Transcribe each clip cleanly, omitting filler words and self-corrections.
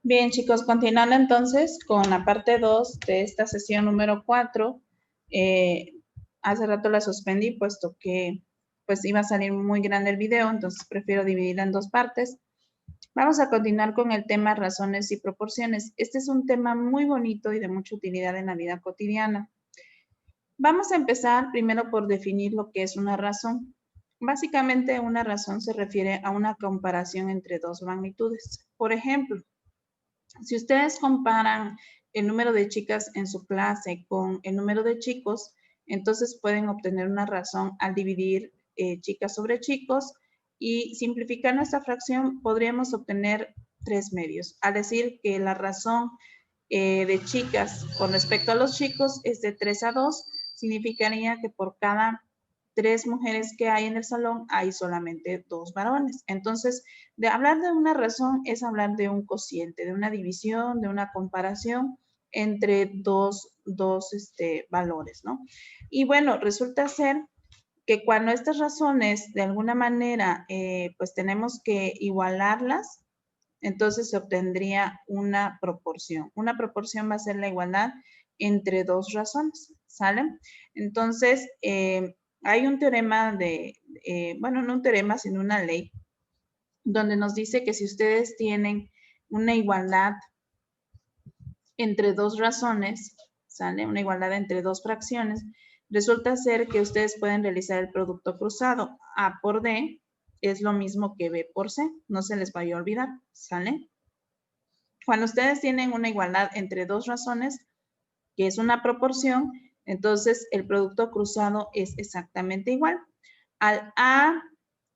Bien, chicos, continuando entonces con la parte 2 de esta sesión número 4. Hace rato la suspendí puesto que pues iba a salir muy grande el video, entonces prefiero dividirla en dos partes. Vamos a continuar con el tema razones y proporciones. Este es un tema muy bonito y de mucha utilidad en la vida cotidiana. Vamos a empezar primero por definir lo que es una razón. Básicamente, una razón se refiere a una comparación entre dos magnitudes. Por ejemplo, si ustedes comparan el número de chicas en su clase con el número de chicos, entonces pueden obtener una razón al dividir chicas sobre chicos y simplificando esta fracción podríamos obtener 3 medios. Al decir que la razón de chicas con respecto a los chicos es de 3 a 2, significaría que por cada 3 mujeres que hay en el salón hay solamente 2 varones. Entonces, de hablar de una razón es hablar de un cociente, de una división, de una comparación entre dos valores, ¿no? Y bueno, resulta ser que cuando estas razones de alguna manera pues tenemos que igualarlas, entonces se obtendría una proporción. Una proporción va a ser la igualdad entre dos razones, ¿sale? Entonces, hay un teorema bueno, no un teorema, sino una ley, donde nos dice que si ustedes tienen una igualdad entre dos razones, ¿sale? Una igualdad entre dos fracciones, resulta ser que ustedes pueden realizar el producto cruzado. A por D es lo mismo que B por C, no se les vaya a olvidar, ¿sale? Cuando ustedes tienen una igualdad entre dos razones, que es una proporción, entonces el producto cruzado es exactamente igual. Al A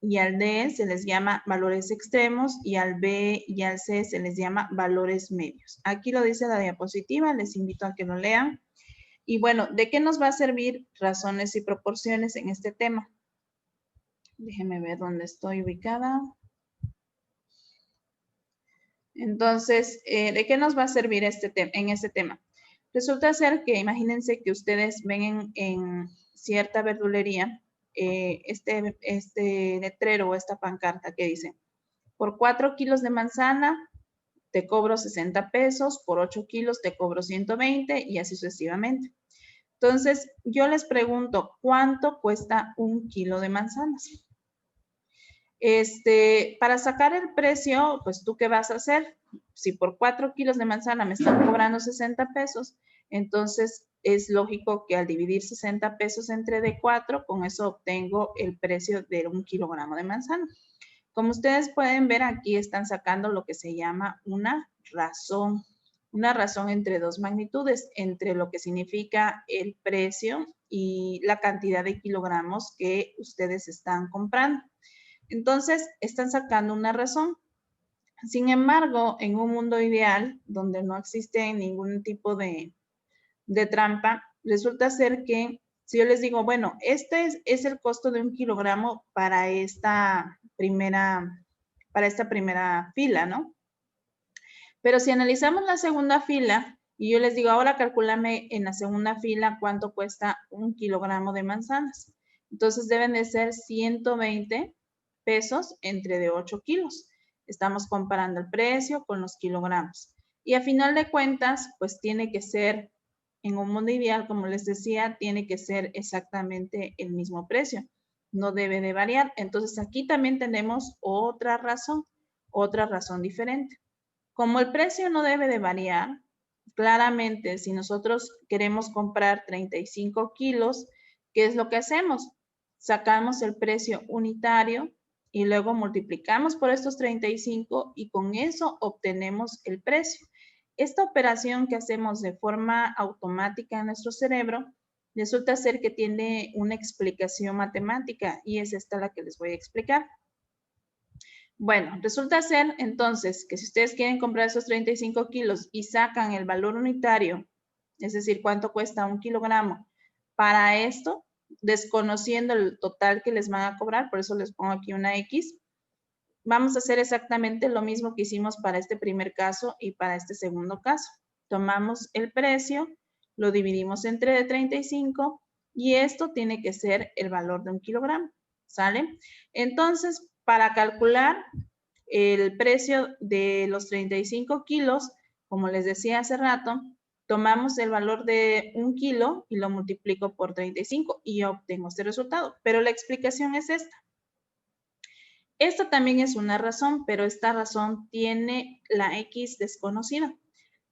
y al D se les llama valores extremos y al B y al C se les llama valores medios. Aquí lo dice la diapositiva, les invito a que lo lean. Y bueno, ¿de qué nos va a servir razones y proporciones en este tema? Déjenme ver dónde estoy ubicada. Entonces, ¿de qué nos va a servir en este tema? Resulta ser que imagínense que ustedes ven en cierta verdulería este letrero o esta pancarta que dice, por 4 kilos de manzana te cobro 60 pesos, por 8 kilos te cobro 120 y así sucesivamente. Entonces, yo les pregunto, ¿cuánto cuesta 1 kilo de manzanas? Para sacar el precio, pues tú qué vas a hacer. Si por 4 kilos de manzana me están cobrando 60 pesos, entonces es lógico que al dividir 60 pesos entre de 4, con eso obtengo el precio de 1 kilogramo de manzana. Como ustedes pueden ver, aquí están sacando lo que se llama una razón entre dos magnitudes, entre lo que significa el precio y la cantidad de kilogramos que ustedes están comprando. Entonces, están sacando una razón. Sin embargo, en un mundo ideal, donde no existe ningún tipo de trampa, resulta ser que si yo les digo, bueno, este es el costo de 1 kilogramo para esta primera fila, ¿no? Pero si analizamos la segunda fila y yo les digo, ahora calcúlame en la segunda fila cuánto cuesta 1 kilogramo de manzanas. Entonces deben de ser 120 pesos entre de 8 kilos. Estamos comparando el precio con los kilogramos. Y a final de cuentas, pues tiene que ser, en un mundo ideal, como les decía, tiene que ser exactamente el mismo precio. No debe de variar. Entonces aquí también tenemos otra razón diferente. Como el precio no debe de variar, claramente si nosotros queremos comprar 35 kilos, ¿qué es lo que hacemos? Sacamos el precio unitario y luego multiplicamos por estos 35 y con eso obtenemos el precio. Esta operación que hacemos de forma automática en nuestro cerebro resulta ser que tiene una explicación matemática y es esta la que les voy a explicar. Bueno, resulta ser entonces que si ustedes quieren comprar esos 35 kilos y sacan el valor unitario, es decir, cuánto cuesta 1 kilogramo, para esto, desconociendo el total que les van a cobrar, por eso les pongo aquí una X, vamos a hacer exactamente lo mismo que hicimos para este primer caso y para este segundo caso. Tomamos el precio, lo dividimos entre de 35 y esto tiene que ser el valor de 1 kilogramo, ¿sale? Entonces, para calcular el precio de los 35 kilos, como les decía hace rato, tomamos el valor de 1 kilo y lo multiplico por 35 y obtengo este resultado. Pero la explicación es esta. Esta también es una razón, pero esta razón tiene la X desconocida.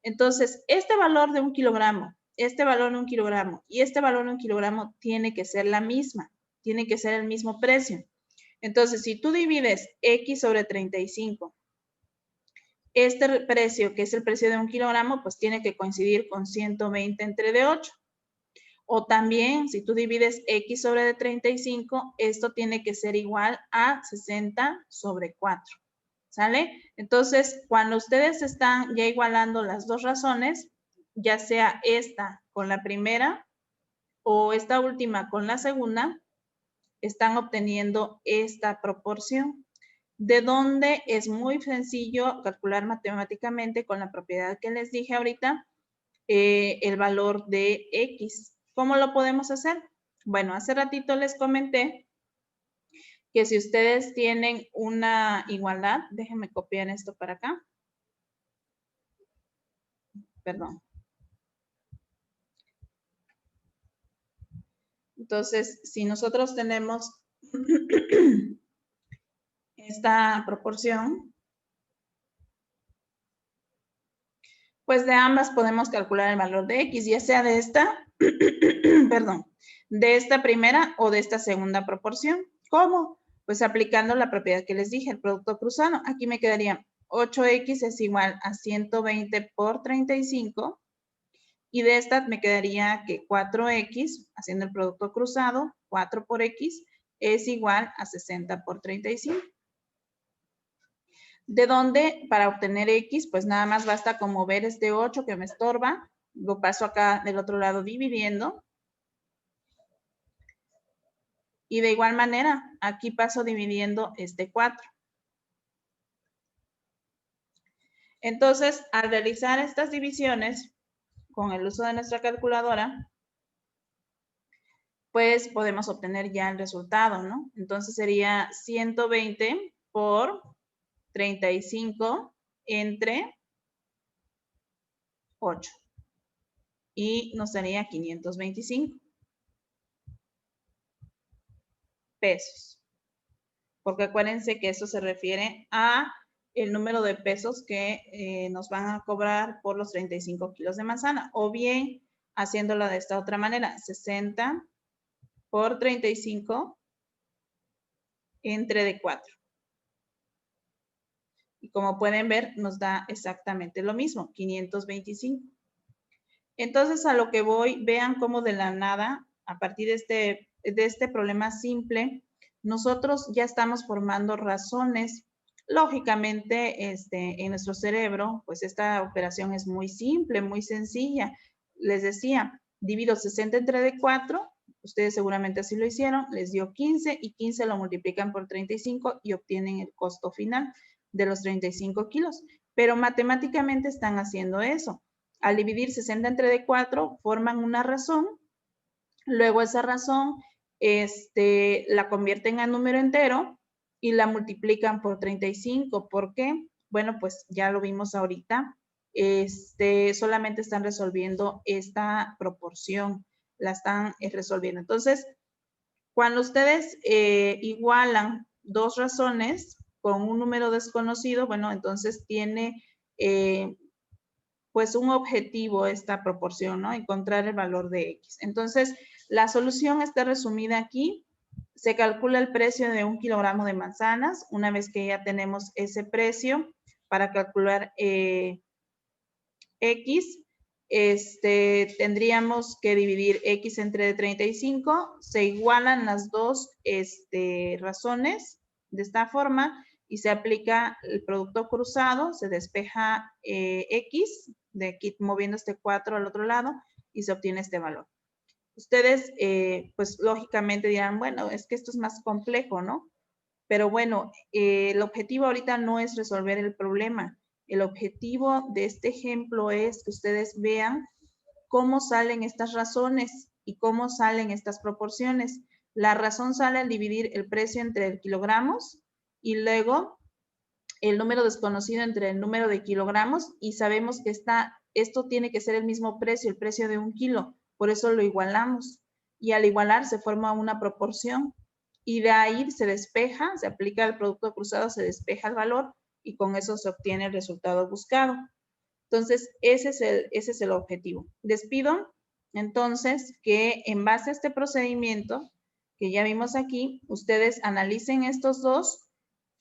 Entonces, este valor de 1 kilogramo, este valor de 1 kilogramo y este valor de 1 kilogramo tiene que ser la misma, tiene que ser el mismo precio. Entonces, si tú divides X sobre 35, este precio, que es el precio de 1 kilogramo, pues tiene que coincidir con 120 entre de 8. O también, si tú divides X sobre 35, esto tiene que ser igual a 60 sobre 4. ¿Sale? Entonces, cuando ustedes están ya igualando las dos razones, ya sea esta con la primera o esta última con la segunda, están obteniendo esta proporción, de donde es muy sencillo calcular matemáticamente con la propiedad que les dije ahorita, el valor de X. ¿Cómo lo podemos hacer? Bueno, hace ratito les comenté que si ustedes tienen una igualdad, déjenme copiar esto para acá. Perdón. Entonces, si nosotros tenemos esta proporción, pues de ambas podemos calcular el valor de X, ya sea de esta, perdón, de esta primera o de esta segunda proporción. ¿Cómo? Pues aplicando la propiedad que les dije, el producto cruzado. Aquí me quedaría 8X es igual a 120 por 35. Y de esta me quedaría que 4X, haciendo el producto cruzado, 4 por X, es igual a 60 por 35. De donde para obtener X, pues nada más basta como ver este 8 que me estorba, lo paso acá del otro lado dividiendo. Y de igual manera, aquí paso dividiendo este 4. Entonces, al realizar estas divisiones, con el uso de nuestra calculadora, pues podemos obtener ya el resultado, ¿no? Entonces sería 120 por 35 entre 8. Y nos daría 525 pesos. Porque acuérdense que eso se refiere a el número de pesos que nos van a cobrar por los 35 kilos de manzana. O bien, haciéndolo de esta otra manera, 60 por 35 entre de 4. Y como pueden ver, nos da exactamente lo mismo, 525. Entonces, a lo que voy, vean cómo de la nada, a partir de este problema simple, nosotros ya estamos formando razones. Lógicamente, en nuestro cerebro, pues esta operación es muy simple, muy sencilla. Les decía, divido 60 entre de 4, ustedes seguramente así lo hicieron, les dio 15 y 15 lo multiplican por 35 y obtienen el costo final de los 35 kilos. Pero matemáticamente están haciendo eso. Al dividir 60 entre de 4, forman una razón. Luego esa razón la convierten a número entero y la multiplican por 35. ¿Por qué? Bueno, pues ya lo vimos ahorita. Solamente están resolviendo esta proporción. La están resolviendo. Entonces, cuando ustedes igualan dos razones con un número desconocido, bueno, entonces tiene pues un objetivo esta proporción, ¿no? Encontrar el valor de X. Entonces, la solución está resumida aquí. Se calcula el precio de 1 kilogramo de manzanas. Una vez que ya tenemos ese precio para calcular X, tendríamos que dividir X entre 35. Se igualan las dos razones de esta forma y se aplica el producto cruzado, se despeja X, de aquí moviendo este 4 al otro lado y se obtiene este valor. Ustedes, pues lógicamente dirán, bueno, es que esto es más complejo, ¿no? Pero bueno, el objetivo ahorita no es resolver el problema. El objetivo de este ejemplo es que ustedes vean cómo salen estas razones y cómo salen estas proporciones. La razón sale al dividir el precio entre kilogramos y luego el número desconocido entre el número de kilogramos y sabemos que esto tiene que ser el mismo precio, el precio de 1 kilo. Por eso lo igualamos. Y al igualar se forma una proporción. Y de ahí se despeja, se aplica el producto cruzado, se despeja el valor y con eso se obtiene el resultado buscado. Entonces, ese es el objetivo. Les pido, entonces, que en base a este procedimiento que ya vimos aquí, ustedes analicen estos dos,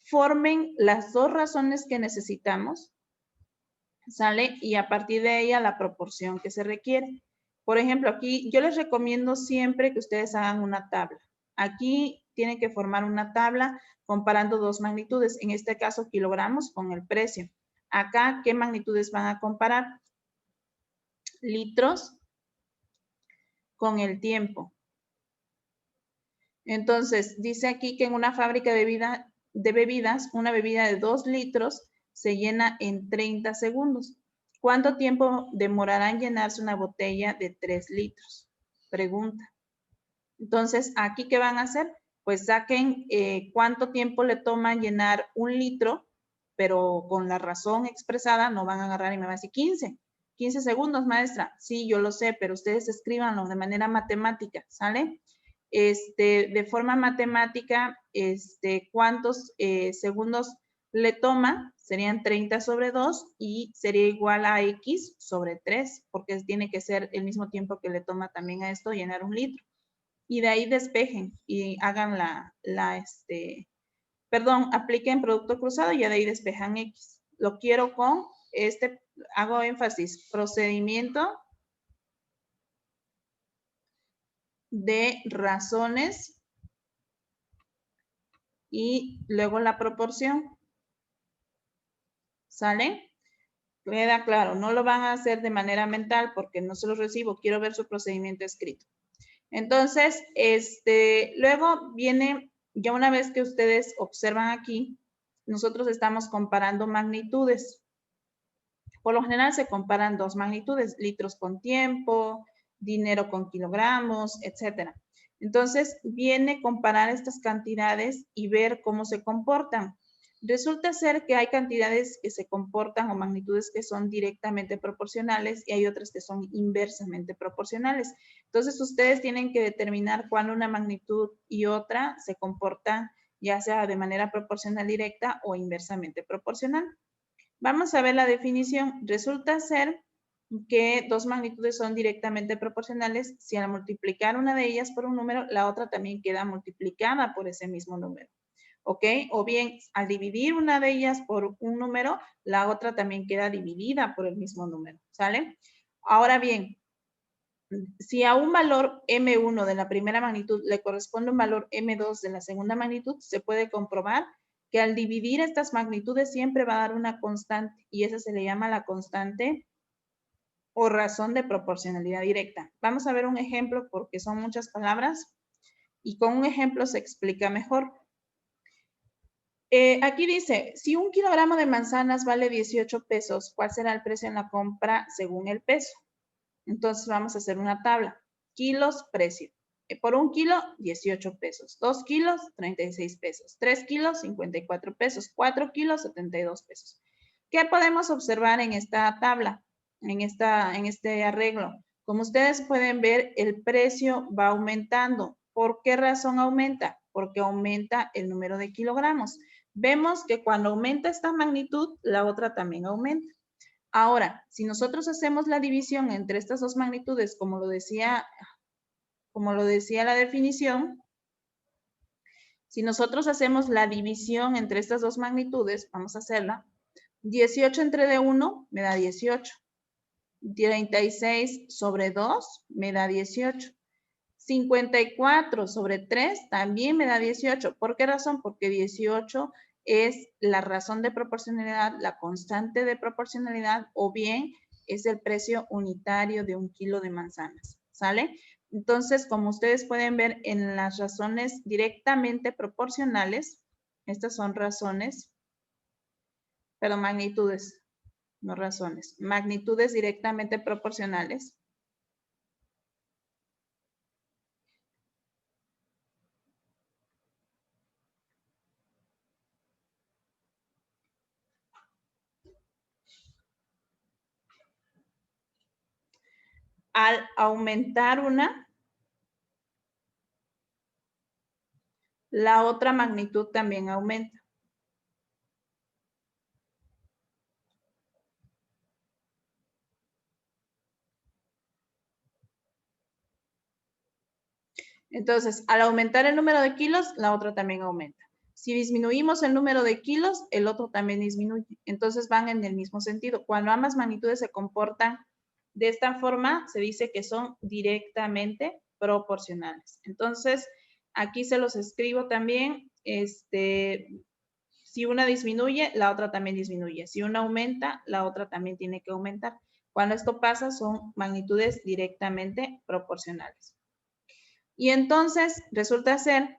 formen las dos razones que necesitamos, ¿sale? Y a partir de ella la proporción que se requiere. Por ejemplo, aquí yo les recomiendo siempre que ustedes hagan una tabla. Aquí tienen que formar una tabla comparando dos magnitudes, en este caso kilogramos con el precio. Acá, ¿qué magnitudes van a comparar? Litros con el tiempo. Entonces, dice aquí que en una fábrica de bebidas, una bebida de 2 litros se llena en 30 segundos. ¿Cuánto tiempo demorará en llenarse una botella de 3 litros? Pregunta. Entonces, ¿aquí qué van a hacer? Pues saquen cuánto tiempo le toma llenar 1 litro, pero con la razón expresada no van a agarrar y me van a decir 15. 15 segundos, maestra. Sí, yo lo sé, pero ustedes escríbanlo de manera matemática, ¿sale? De forma matemática, ¿cuántos segundos le toma? Serían 30 sobre 2 y sería igual a X sobre 3, porque tiene que ser el mismo tiempo que le toma también a esto llenar 1 litro. Y de ahí despejen y hagan apliquen producto cruzado y ya de ahí despejan X. Lo quiero con hago énfasis, procedimiento de razones y luego la proporción. ¿Sale? Queda claro, no lo van a hacer de manera mental porque no se los recibo, quiero ver su procedimiento escrito. Entonces, luego viene, ya una vez que ustedes observan aquí, nosotros estamos comparando magnitudes. Por lo general se comparan dos magnitudes, litros con tiempo, dinero con kilogramos, etcétera. Entonces, viene comparar estas cantidades y ver cómo se comportan. Resulta ser que hay cantidades que se comportan o magnitudes que son directamente proporcionales y hay otras que son inversamente proporcionales. Entonces, ustedes tienen que determinar cuándo una magnitud y otra se comportan ya sea de manera proporcional directa o inversamente proporcional. Vamos a ver la definición. Resulta ser que dos magnitudes son directamente proporcionales si al multiplicar una de ellas por un número, la otra también queda multiplicada por ese mismo número. ¿Ok? O bien, al dividir una de ellas por un número, la otra también queda dividida por el mismo número. ¿Sale? Ahora bien, si a un valor M1 de la primera magnitud le corresponde un valor M2 de la segunda magnitud, se puede comprobar que al dividir estas magnitudes siempre va a dar una constante y esa se le llama la constante o razón de proporcionalidad directa. Vamos a ver un ejemplo porque son muchas palabras y con un ejemplo se explica mejor. Aquí dice, si 1 kilogramo de manzanas vale 18 pesos, ¿cuál será el precio en la compra según el peso? Entonces vamos a hacer una tabla. Kilos, precio. Por 1 kilo, 18 pesos. 2 kilos, 36 pesos. 3 kilos, 54 pesos. 4 kilos, 72 pesos. ¿Qué podemos observar en esta tabla? En este arreglo. Como ustedes pueden ver, el precio va aumentando. ¿Por qué razón aumenta? Porque aumenta el número de kilogramos. Vemos que cuando aumenta esta magnitud, la otra también aumenta. Ahora, si nosotros hacemos la división entre estas dos magnitudes, como lo decía la definición, si nosotros hacemos la división entre estas dos magnitudes, vamos a hacerla, 18 entre de 1 me da 18, 36 sobre 2 me da 18, 54 sobre 3 también me da 18. ¿Por qué razón? Porque 18 es la razón de proporcionalidad, la constante de proporcionalidad, o bien es el precio unitario de 1 kilo de manzanas, ¿sale? Entonces, como ustedes pueden ver en las razones directamente proporcionales, estas son razones, pero magnitudes, no razones, magnitudes directamente proporcionales. al aumentar una, la otra magnitud también aumenta. Entonces, al aumentar el número de kilos, la otra también aumenta. Si disminuimos el número de kilos, el otro también disminuye. Entonces, van en el mismo sentido. Cuando ambas magnitudes se comportan de esta forma, se dice que son directamente proporcionales. Entonces, aquí se los escribo también. Si una disminuye, la otra también disminuye. Si una aumenta, la otra también tiene que aumentar. Cuando esto pasa, son magnitudes directamente proporcionales. Y entonces resulta ser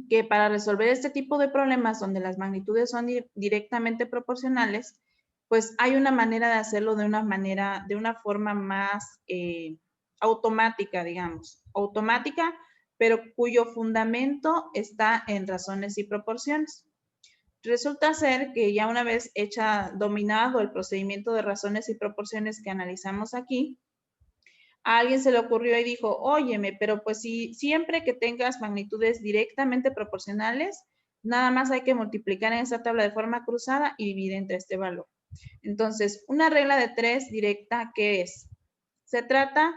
que para resolver este tipo de problemas donde las magnitudes son directamente proporcionales, pues hay una manera de hacerlo de una forma más automática, digamos. Automática, pero cuyo fundamento está en razones y proporciones. Resulta ser que ya una vez dominado el procedimiento de razones y proporciones que analizamos aquí, a alguien se le ocurrió y dijo, óyeme, pero pues si siempre que tengas magnitudes directamente proporcionales, nada más hay que multiplicar en esa tabla de forma cruzada y dividir entre este valor. Entonces, una regla de 3 directa, ¿qué es? Se trata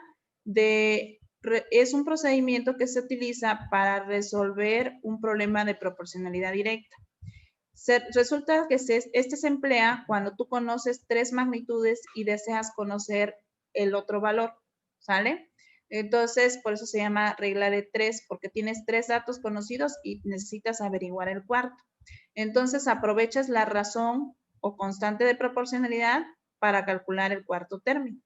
es un procedimiento que se utiliza para resolver un problema de proporcionalidad directa. Resulta que este se emplea cuando tú conoces 3 magnitudes y deseas conocer el otro valor. ¿Sale? Entonces, por eso se llama regla de 3, porque tienes 3 datos conocidos y necesitas averiguar el cuarto. Entonces, aprovechas la razón o constante de proporcionalidad para calcular el cuarto término.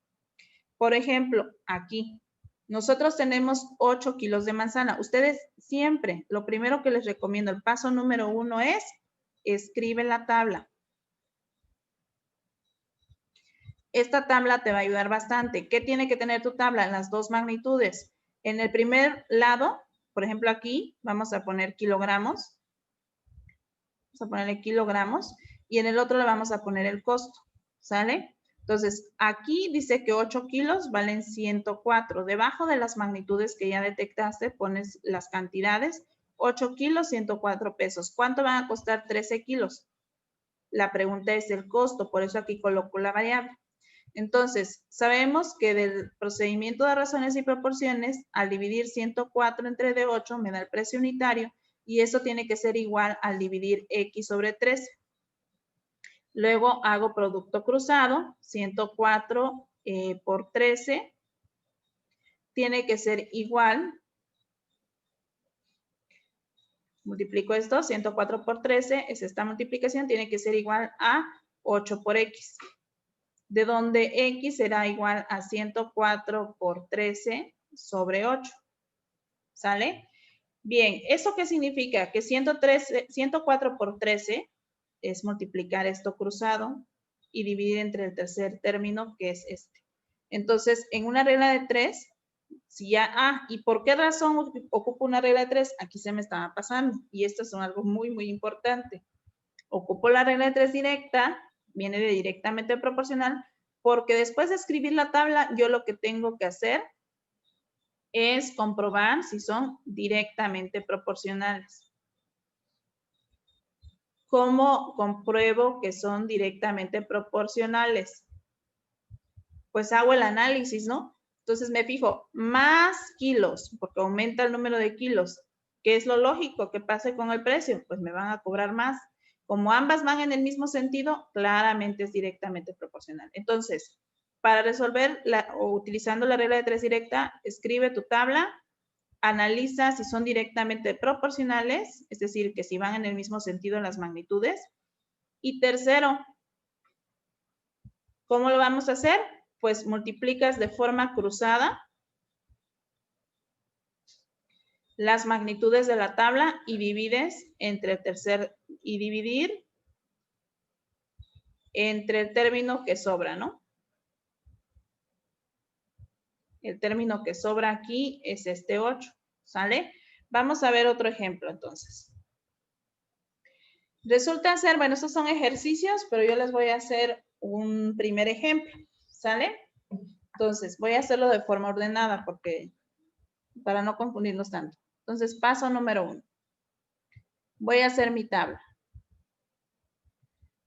Por ejemplo, aquí, nosotros tenemos 8 kilos de manzana. Ustedes siempre, lo primero que les recomiendo, el paso número 1 es, escribe la tabla. Esta tabla te va a ayudar bastante. ¿Qué tiene que tener tu tabla? Las dos magnitudes. En el primer lado, por ejemplo aquí, vamos a poner kilogramos. Vamos a ponerle kilogramos. Y en el otro le vamos a poner el costo. ¿Sale? Entonces, aquí dice que 8 kilos valen 104. Debajo de las magnitudes que ya detectaste, pones las cantidades. 8 kilos, 104 pesos. ¿Cuánto van a costar 13 kilos? La pregunta es el costo, por eso aquí coloco la variable. Entonces, sabemos que del procedimiento de razones y proporciones, al dividir 104 entre de 8 me da el precio unitario y eso tiene que ser igual al dividir X sobre 13. Luego hago producto cruzado, 104 por 13 tiene que ser igual, multiplico esto, 104 por 13, es esta multiplicación, tiene que ser igual a 8 por X. De donde X será igual a 104 por 13 sobre 8. ¿Sale? Bien, ¿eso qué significa? Que 104 por 13 es multiplicar esto cruzado y dividir entre el tercer término, que es este. Entonces, en una regla de 3, si ya, ¿y por qué razón ocupo una regla de 3? Aquí se me estaba pasando, y esto es algo muy, muy importante. Ocupo la regla de 3 directa, viene de directamente proporcional, porque después de escribir la tabla, yo lo que tengo que hacer es comprobar si son directamente proporcionales. ¿Cómo compruebo que son directamente proporcionales? Pues hago el análisis, ¿no? Entonces me fijo, más kilos, porque aumenta el número de kilos. ¿Qué es lo lógico que pase con el precio? Pues me van a cobrar más. Como ambas van en el mismo sentido, claramente es directamente proporcional. Entonces, para resolver o utilizando la regla de 3 directa, escribe tu tabla, analiza si son directamente proporcionales, es decir, que si van en el mismo sentido las magnitudes. Y tercero, ¿cómo lo vamos a hacer? Pues multiplicas de forma cruzada las magnitudes de la tabla y divides entre dividir entre el término que sobra, ¿no? El término que sobra aquí es este 8, ¿sale? Vamos a ver otro ejemplo entonces. Resulta ser, bueno, estos son ejercicios, pero yo les voy a hacer un primer ejemplo, ¿sale? Entonces, voy a hacerlo de forma ordenada para no confundirlos tanto. Entonces, paso número 1. Voy a hacer mi tabla.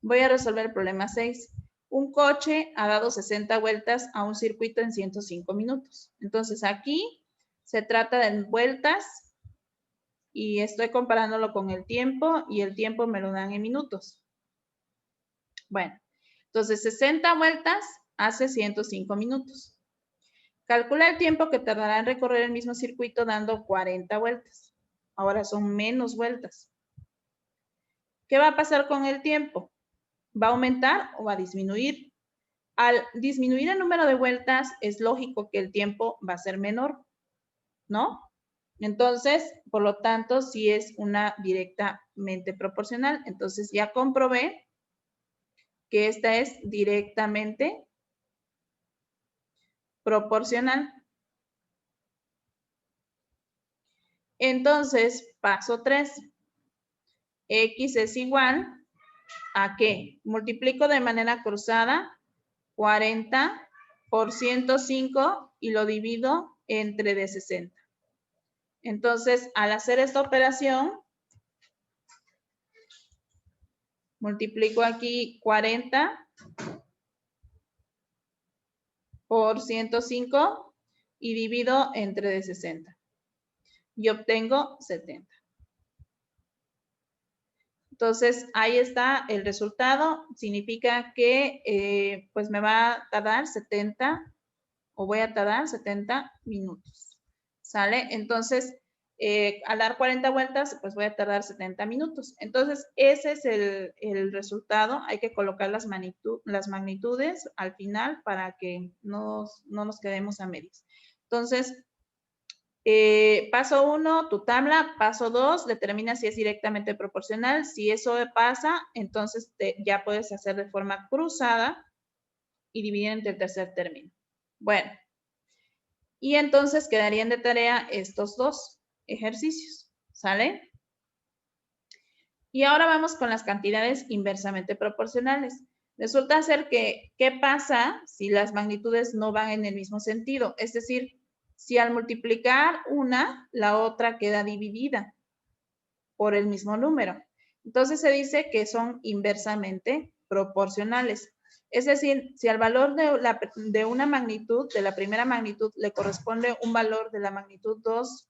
Voy a resolver el problema 6. Un coche ha dado 60 vueltas a un circuito en 105 minutos. Entonces, aquí se trata de vueltas y estoy comparándolo con el tiempo y el tiempo me lo dan en minutos. Bueno, entonces 60 vueltas hace 105 minutos. Calcula el tiempo que tardará en recorrer el mismo circuito dando 40 vueltas. Ahora son menos vueltas. ¿Qué va a pasar con el tiempo? ¿Va a aumentar o va a disminuir? Al disminuir el número de vueltas, es lógico que el tiempo va a ser menor, ¿no? Entonces, por lo tanto, sí es una directamente proporcional. Entonces, ya comprobé que esta es directamente proporcional. Entonces, paso 3. X es igual a ¿qué? Multiplico de manera cruzada 40 por 105 y lo divido entre de 60. Entonces, al hacer esta operación, multiplico aquí 40 por 105 y divido entre de 60. Y obtengo 70. Entonces, ahí está el resultado. Significa que pues me va a tardar 70 o voy a tardar 70 minutos. ¿Sale? Entonces, al dar 40 vueltas, pues voy a tardar 70 minutos. Entonces, ese es el resultado. Hay que colocar las magnitudes al final para que no nos quedemos a medias. Entonces, paso 1, tu tabla. Paso 2, determina si es directamente proporcional. Si eso pasa, entonces ya puedes hacer de forma cruzada y dividir entre el tercer término. Bueno, y entonces quedarían de tarea estos dos ejercicios, ¿sale? Y ahora vamos con las cantidades inversamente proporcionales. Resulta ser que, ¿qué pasa si las magnitudes no van en el mismo sentido? Es decir, si al multiplicar una, la otra queda dividida por el mismo número. Entonces se dice que son inversamente proporcionales. Es decir, si al valor de una magnitud, de la primera magnitud, le corresponde un valor de la magnitud 2,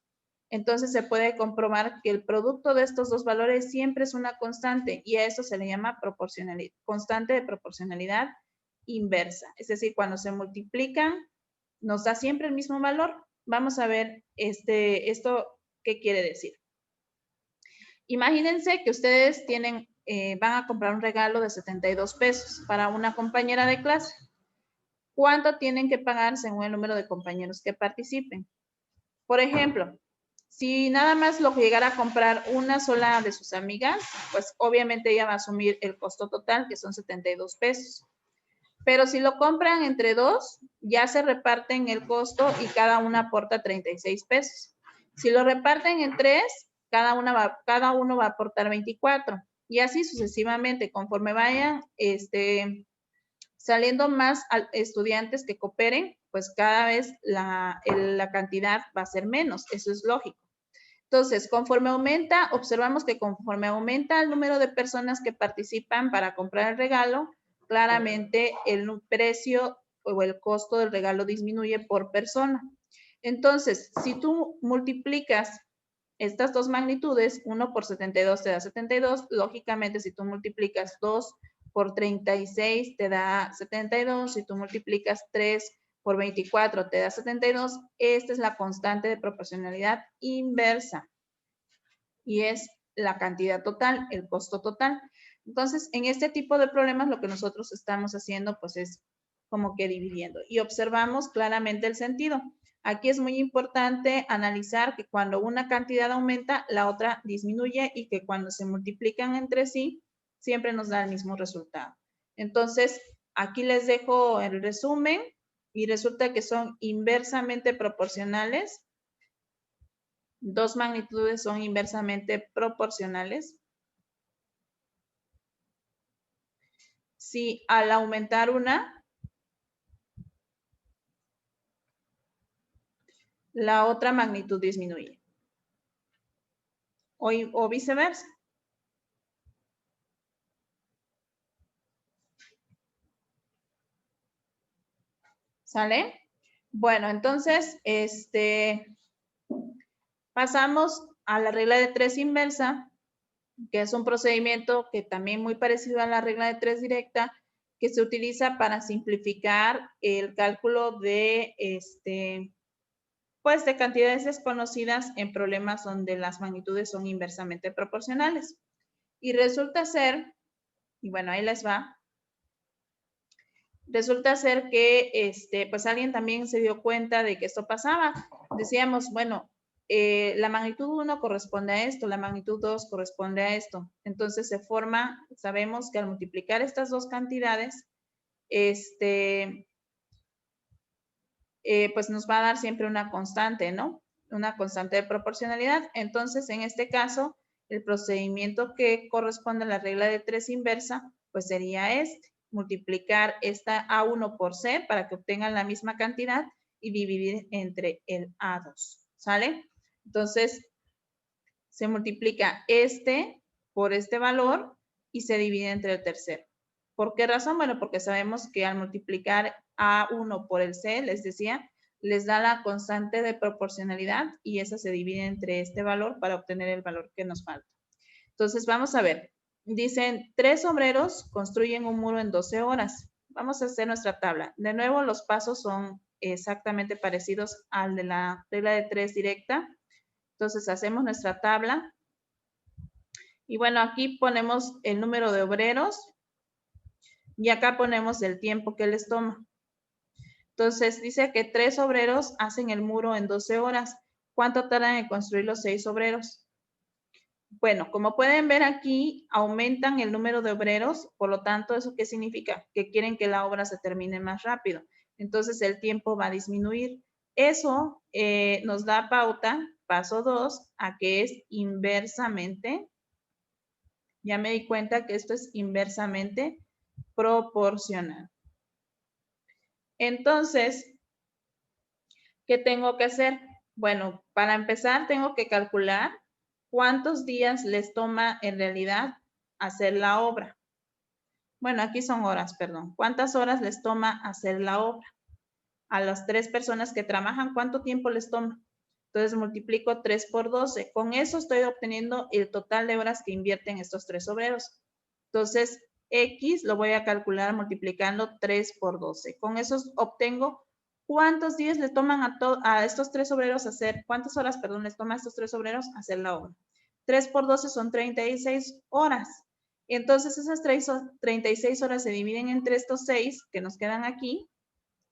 entonces se puede comprobar que el producto de estos dos valores siempre es una constante y a eso se le llama proporcionalidad, constante de proporcionalidad inversa. Es decir, cuando se multiplican, nos da siempre el mismo valor. Vamos a ver esto qué quiere decir. Imagínense que ustedes van a comprar un regalo de 72 pesos para una compañera de clase. ¿Cuánto tienen que pagar según el número de compañeros que participen? Por ejemplo, si nada más lo llegara a comprar una sola de sus amigas, pues obviamente ella va a asumir el costo total, que son 72 pesos. Pero si lo compran entre dos, ya se reparten el costo y cada una aporta 36 pesos. Si lo reparten en tres, cada uno va a aportar 24. Y así sucesivamente, conforme vayan saliendo más estudiantes que cooperen, pues cada vez la cantidad va a ser menos. Eso es lógico. Entonces, observamos que conforme aumenta el número de personas que participan para comprar el regalo, claramente el precio o el costo del regalo disminuye por persona. Entonces, si tú multiplicas estas dos magnitudes, 1 por 72 te da 72, lógicamente si tú multiplicas 2 por 36 te da 72, si tú multiplicas 3 por 24 te da 72, esta es la constante de proporcionalidad inversa y es la cantidad total, el costo total. Entonces, en este tipo de problemas lo que nosotros estamos haciendo pues es como que dividiendo y observamos claramente el sentido. Aquí es muy importante analizar que cuando una cantidad aumenta, la otra disminuye y que cuando se multiplican entre sí, siempre nos da el mismo resultado. Entonces, aquí les dejo el resumen y resulta que son inversamente proporcionales. Dos magnitudes son inversamente proporcionales. Si al aumentar una, la otra magnitud disminuye. O viceversa. ¿Sale? Bueno, entonces, pasamos a la regla de 3 inversa, que es un procedimiento que también muy parecido a la regla de 3 directa, que se utiliza para simplificar el cálculo de, pues de cantidades desconocidas en problemas donde las magnitudes son inversamente proporcionales. Y resulta ser, y bueno, ahí les va, resulta ser que pues alguien también se dio cuenta de que esto pasaba. Decíamos, bueno, la magnitud 1 corresponde a esto, la magnitud 2 corresponde a esto. Entonces se forma, sabemos que al multiplicar estas dos cantidades, pues nos va a dar siempre una constante, ¿no? Una constante de proporcionalidad. Entonces, en este caso, el procedimiento que corresponde a la regla de 3 inversa, pues sería multiplicar esta A1 por C para que obtengan la misma cantidad y dividir entre el A2, ¿sale? Entonces, se multiplica por este valor y se divide entre el tercero. ¿Por qué razón? Bueno, porque sabemos que al multiplicar A1 por el C, les decía, les da la constante de proporcionalidad y esa se divide entre este valor para obtener el valor que nos falta. Entonces, vamos a ver. Dicen, 3 obreros construyen un muro en 12 horas. Vamos a hacer nuestra tabla. De nuevo, los pasos son exactamente parecidos al de la regla de 3 directa. Entonces, hacemos nuestra tabla. Y bueno, aquí ponemos el número de obreros y acá ponemos el tiempo que les toma. Entonces, dice que 3 obreros hacen el muro en 12 horas. ¿Cuánto tardan en construir los 6 obreros? Bueno, como pueden ver aquí, aumentan el número de obreros, por lo tanto, ¿eso qué significa? Que quieren que la obra se termine más rápido. Entonces, el tiempo va a disminuir. Eso nos da pauta, paso 2, a que es inversamente. Ya me di cuenta que esto es inversamente proporcional. Entonces, ¿qué tengo que hacer? Bueno, para empezar tengo que calcular cuántos días les toma en realidad hacer la obra. Bueno, aquí son horas, perdón. ¿Cuántas horas les toma hacer la obra? A las 3 personas que trabajan, ¿cuánto tiempo les toma? Entonces multiplico 3 por 12. Con eso estoy obteniendo el total de horas que invierten estos 3 obreros. Entonces, X lo voy a calcular multiplicando 3 por 12. Con eso obtengo cuántos días le toman a estos 3 obreros hacer, cuántas horas, perdón, les toma a estos 3 obreros hacer la obra. 3 por 12 son 36 horas. Entonces, esas 36 horas se dividen entre estos 6 que nos quedan aquí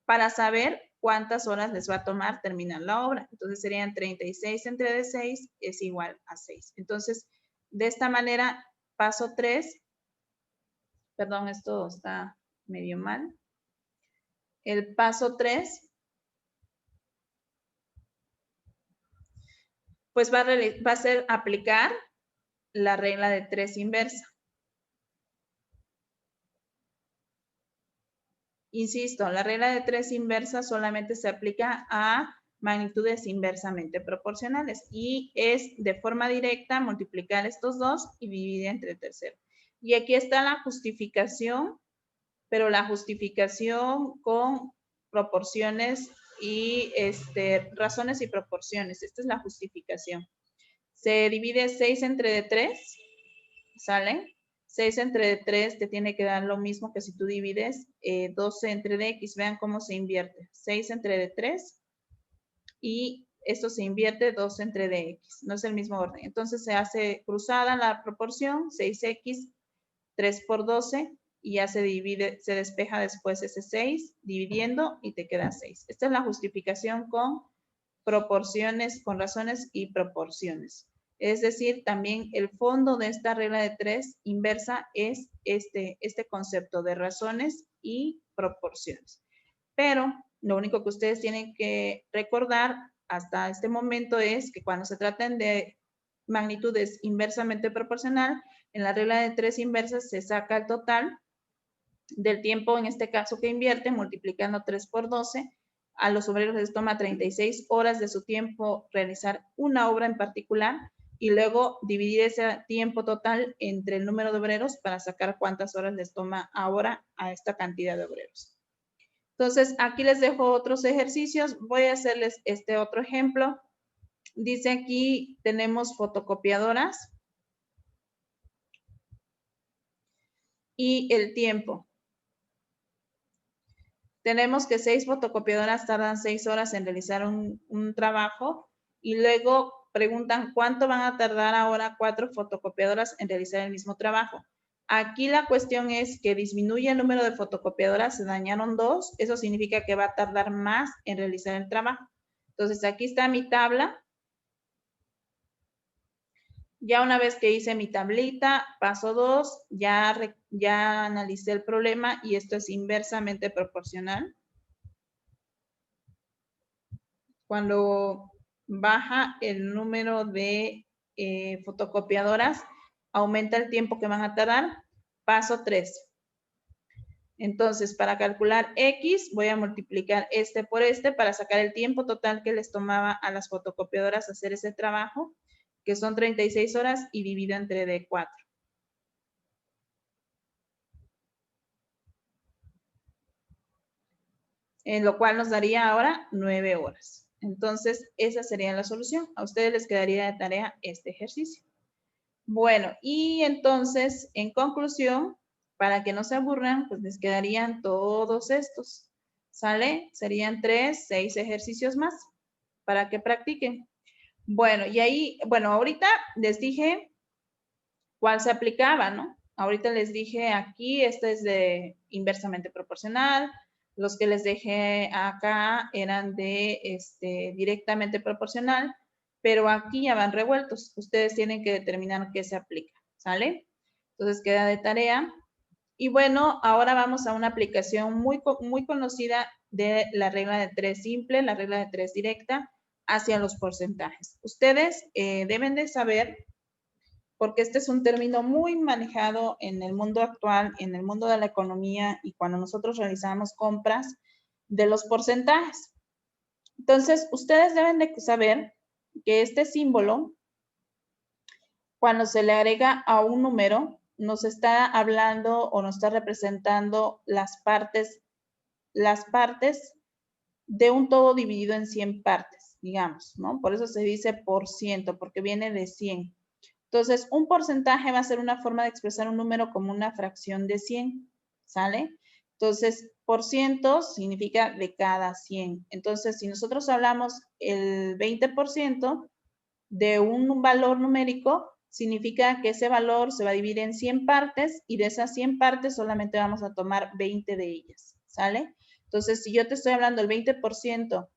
para saber cuántas horas les va a tomar terminar la obra. Entonces, serían 36 entre de 6 es igual a 6. Entonces, de esta manera, paso 3. Perdón, esto está medio mal. El paso 3, pues va a ser aplicar la regla de 3 inversa. Insisto, la regla de 3 inversa solamente se aplica a magnitudes inversamente proporcionales y es de forma directa multiplicar estos dos y dividir entre el tercero. Y aquí está la justificación, pero la justificación con proporciones y razones y proporciones. Esta es la justificación. Se divide 6 entre de 3, ¿sale? 6 entre de 3 te tiene que dar lo mismo que si tú divides 12 entre de x. Vean cómo se invierte. 6 entre de 3 y esto se invierte 2 entre de x. No es el mismo orden. Entonces se hace cruzada la proporción, 6x, 3 por 12 y ya se divide, se despeja después ese 6 dividiendo y te queda 6. Esta es la justificación con proporciones, con razones y proporciones. Es decir, también el fondo de esta regla de 3 inversa es este concepto de razones y proporciones. Pero lo único que ustedes tienen que recordar hasta este momento es que cuando se traten de magnitudes inversamente proporcional, en la regla de 3 inversas se saca el total del tiempo, en este caso que invierte, multiplicando 3 por 12, a los obreros les toma 36 horas de su tiempo realizar una obra en particular y luego dividir ese tiempo total entre el número de obreros para sacar cuántas horas les toma ahora a esta cantidad de obreros. Entonces, aquí les dejo otros ejercicios. Voy a hacerles este otro ejemplo. Dice aquí, tenemos fotocopiadoras y el tiempo. Tenemos que 6 fotocopiadoras tardan 6 horas en realizar un trabajo y luego preguntan cuánto van a tardar ahora 4 fotocopiadoras en realizar el mismo trabajo. Aquí la cuestión es que disminuye el número de fotocopiadoras, se dañaron 2, eso significa que va a tardar más en realizar el trabajo. Entonces aquí está mi tabla. Ya una vez que hice mi tablita, paso 2, ya analicé el problema y esto es inversamente proporcional. Cuando baja el número de fotocopiadoras, aumenta el tiempo que van a tardar. Paso 3. Entonces, para calcular X, voy a multiplicar este por este para sacar el tiempo total que les tomaba a las fotocopiadoras hacer ese trabajo, que son 36 horas y divido entre D4. En lo cual nos daría ahora 9 horas. Entonces, esa sería la solución. A ustedes les quedaría de tarea este ejercicio. Bueno, y entonces, en conclusión, para que no se aburran, pues les quedarían todos estos. ¿Sale? Serían 3, 6 ejercicios más para que practiquen. Bueno, y ahí, bueno, ahorita les dije cuál se aplicaba, ¿no? Ahorita les dije aquí, este es de inversamente proporcional. Los que les dejé acá eran de directamente proporcional, pero aquí ya van revueltos. Ustedes tienen que determinar qué se aplica, ¿sale? Entonces queda de tarea. Y bueno, ahora vamos a una aplicación muy conocida de la regla de 3 simple, la regla de 3 directa, hacia los porcentajes. Ustedes deben de saber, porque este es un término muy manejado en el mundo actual, en el mundo de la economía y cuando nosotros realizamos compras, de los porcentajes. Entonces, ustedes deben de saber que este símbolo, cuando se le agrega a un número, nos está hablando o nos está representando las partes de un todo dividido en 100 partes, digamos, ¿no? Por eso se dice por ciento, porque viene de 100. Entonces, un porcentaje va a ser una forma de expresar un número como una fracción de 100, ¿sale? Entonces, por ciento significa de cada 100. Entonces, si nosotros hablamos el 20% de un valor numérico, significa que ese valor se va a dividir en 100 partes y de esas 100 partes solamente vamos a tomar 20 de ellas, ¿sale? Entonces, si yo te estoy hablando el 20%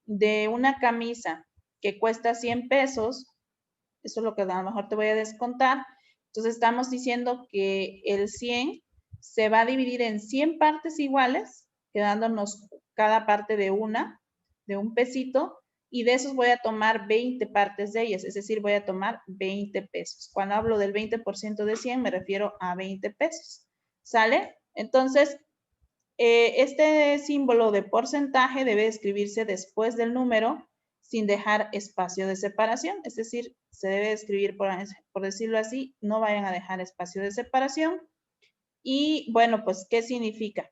de una camisa que cuesta 100 pesos, eso es lo que a lo mejor te voy a descontar. Entonces, estamos diciendo que el 100 se va a dividir en 100 partes iguales, quedándonos cada parte de un pesito, y de esos voy a tomar 20 partes de ellas, es decir, voy a tomar 20 pesos. Cuando hablo del 20% de 100, me refiero a 20 pesos. ¿Sale? Entonces, este símbolo de porcentaje debe escribirse después del número sin dejar espacio de separación, es decir, se debe escribir, por decirlo así, no vayan a dejar espacio de separación. Y bueno, pues, ¿qué significa?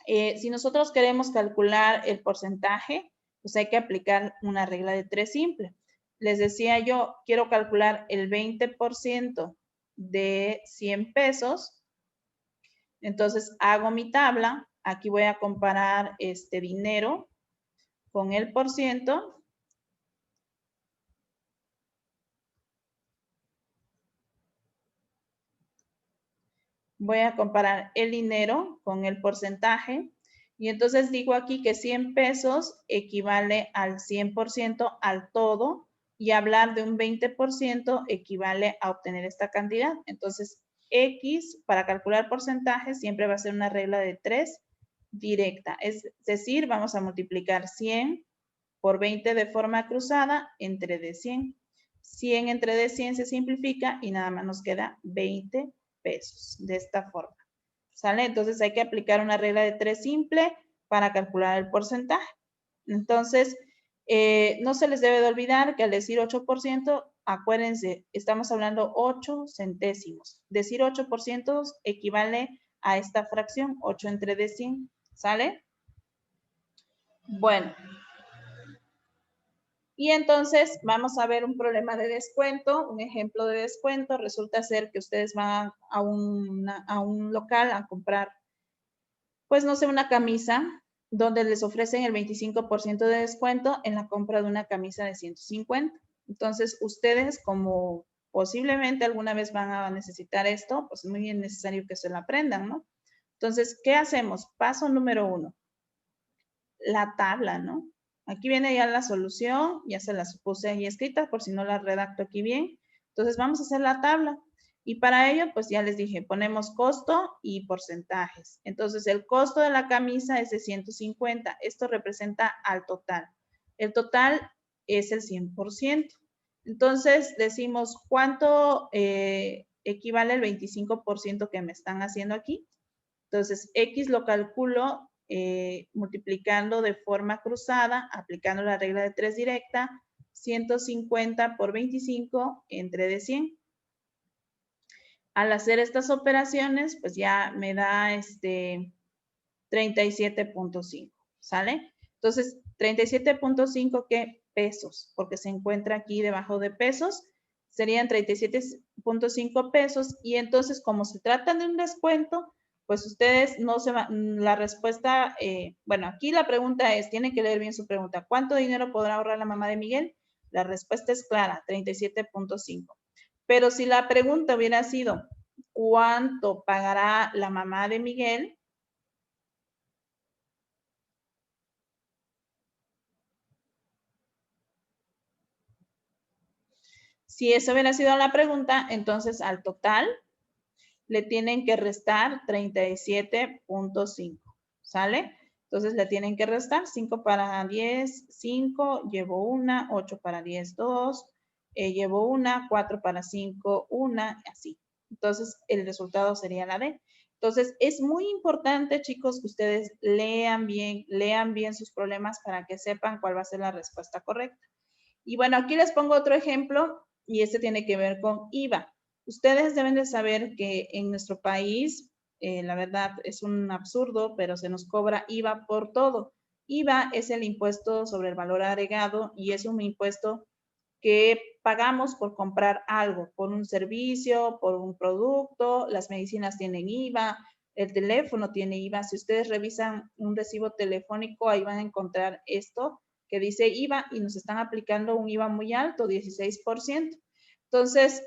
Si nosotros queremos calcular el porcentaje, pues hay que aplicar una regla de 3 simple. Les decía yo, quiero calcular el 20% de 100 pesos. Entonces, hago mi tabla. Aquí voy a comparar este dinero con el por ciento. Voy a comparar el dinero con el porcentaje. Y entonces digo aquí que 100 pesos equivale al 100% al todo y hablar de un 20% equivale a obtener esta cantidad. Entonces, X para calcular porcentaje siempre va a ser una regla de 3 directa. Es decir, vamos a multiplicar 100 por 20 de forma cruzada entre de 100. 100 entre de 100 se simplifica y nada más nos queda 20 pesos de esta forma. ¿Sale? Entonces hay que aplicar una regla de 3 simple para calcular el porcentaje. Entonces, no se les debe de olvidar que al decir 8%, acuérdense, estamos hablando 8 centésimos. Decir 8% equivale a esta fracción, 8 entre de 100, ¿sale? Bueno. Y entonces vamos a ver un problema de descuento, un ejemplo de descuento. Resulta ser que ustedes van a un local a comprar, pues no sé, una camisa donde les ofrecen el 25% de descuento en la compra de una camisa de 150. Entonces, ustedes como posiblemente alguna vez van a necesitar esto, pues es muy bien necesario que se lo aprendan, ¿no? Entonces, ¿qué hacemos? Paso número 1, la tabla, ¿no? Aquí viene ya la solución, ya se las puse ahí escritas por si no la redacto aquí bien. Entonces, vamos a hacer la tabla. Y para ello, pues ya les dije, ponemos costo y porcentajes. Entonces, el costo de la camisa es de 150. Esto representa al total. El total es el 100%. Entonces, decimos, ¿cuánto equivale el 25% que me están haciendo aquí? Entonces, X lo calculo multiplicando de forma cruzada, aplicando la regla de 3 directa, 150 por 25 entre de 100. Al hacer estas operaciones, pues ya me da 37.5, ¿sale? Entonces, 37.5, ¿qué? Pesos, porque se encuentra aquí debajo de pesos, serían 37.5 pesos, y entonces, como se trata de un descuento, pues ustedes no se van, la respuesta, bueno, aquí la pregunta es, tienen que leer bien su pregunta, ¿cuánto dinero podrá ahorrar la mamá de Miguel? La respuesta es clara, 37.5. Pero si la pregunta hubiera sido, ¿cuánto pagará la mamá de Miguel? Si esa hubiera sido la pregunta, entonces al total le tienen que restar 37.5, ¿sale? Entonces le tienen que restar 5 para 10, 5, llevo una, 8 para 10, 2, llevo una, 4 para 5, una, así. Entonces el resultado sería la D. Entonces es muy importante, chicos, que ustedes lean bien sus problemas para que sepan cuál va a ser la respuesta correcta. Y bueno, aquí les pongo otro ejemplo y este tiene que ver con IVA. Ustedes deben de saber que en nuestro país, la verdad es un absurdo, pero se nos cobra IVA por todo. IVA es el impuesto sobre el valor agregado y es un impuesto que pagamos por comprar algo, por un servicio, por un producto. Las medicinas tienen IVA, el teléfono tiene IVA. Si ustedes revisan un recibo telefónico, ahí van a encontrar esto que dice IVA y nos están aplicando un IVA muy alto, 16%. Entonces,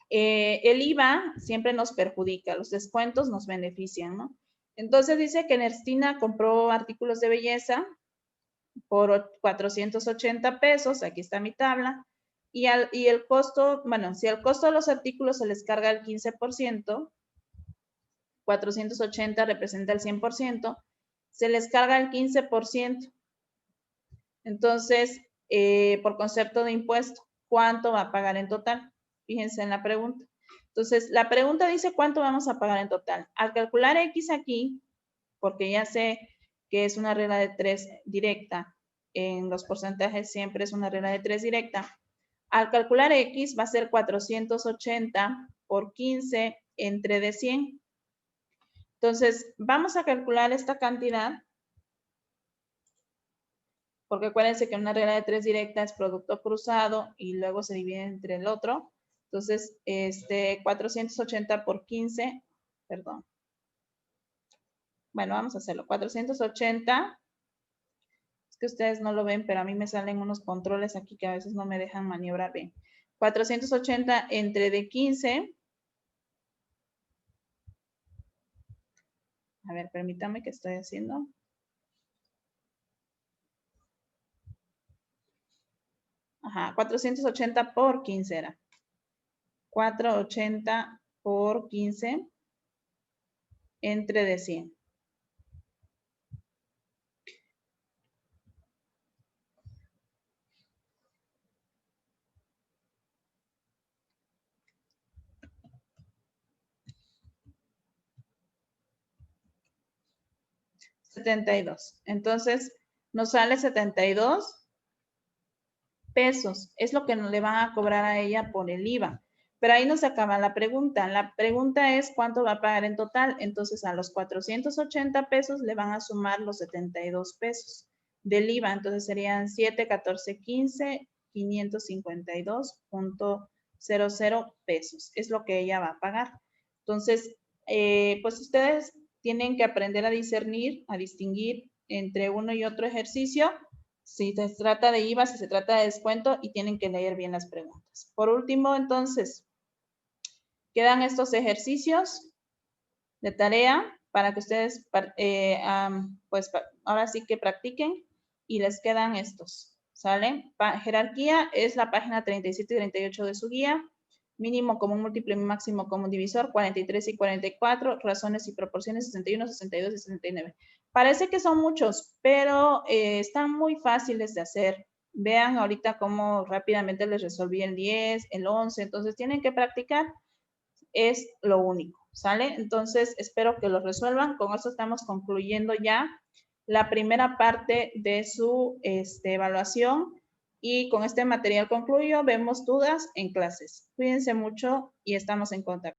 el IVA siempre nos perjudica, los descuentos nos benefician, ¿no? Entonces dice que Ernestina compró artículos de belleza por 480 pesos, aquí está mi tabla, y el costo, bueno, si al costo de los artículos se les carga el 15%, 480 representa el 100%, se les carga el 15%. Entonces, por concepto de impuesto, ¿cuánto va a pagar en total? Fíjense en la pregunta. Entonces, la pregunta dice cuánto vamos a pagar en total. Al calcular X aquí, porque ya sé que es una regla de 3 directa, en los porcentajes siempre es una regla de 3 directa. Al calcular X va a ser 480 por 15 entre de 100. Entonces, vamos a calcular esta cantidad, porque acuérdense que una regla de 3 directa es producto cruzado y luego se divide entre el otro. Entonces, 480 por 15, perdón. Bueno, vamos a hacerlo. 480, es que ustedes no lo ven, pero a mí me salen unos controles aquí que a veces no me dejan maniobrar bien. 480 entre de 15. A ver, permítame que estoy haciendo. Ajá, 480 por 15 era. 480 por 15 entre de 100. $72. Entonces, nos sale 72 pesos. Es lo que le van a cobrar a ella por el IVA. Pero ahí no se acaba la pregunta. La pregunta es cuánto va a pagar en total. Entonces, a los 480 pesos le van a sumar los 72 pesos del IVA. Entonces, serían 7, 14, 15, 552.00 pesos. Es lo que ella va a pagar. Entonces, pues ustedes tienen que aprender a discernir, a distinguir entre uno y otro ejercicio, si se trata de IVA, si se trata de descuento, y tienen que leer bien las preguntas. Por último, entonces, quedan estos ejercicios de tarea para que ustedes, pues ahora sí que practiquen, y les quedan estos, ¿sale? Jerarquía es la página 37 y 38 de su guía. Mínimo común múltiplo y máximo común divisor, 43 y 44, razones y proporciones, 61, 62 y 69. Parece que son muchos, pero están muy fáciles de hacer. Vean ahorita cómo rápidamente les resolví el 10, el 11, entonces tienen que practicar, es lo único, ¿sale? Entonces espero que lo resuelvan. Con eso estamos concluyendo ya la primera parte de su evaluación. Y con este material concluyo. Vemos dudas en clases. Cuídense mucho y estamos en contacto.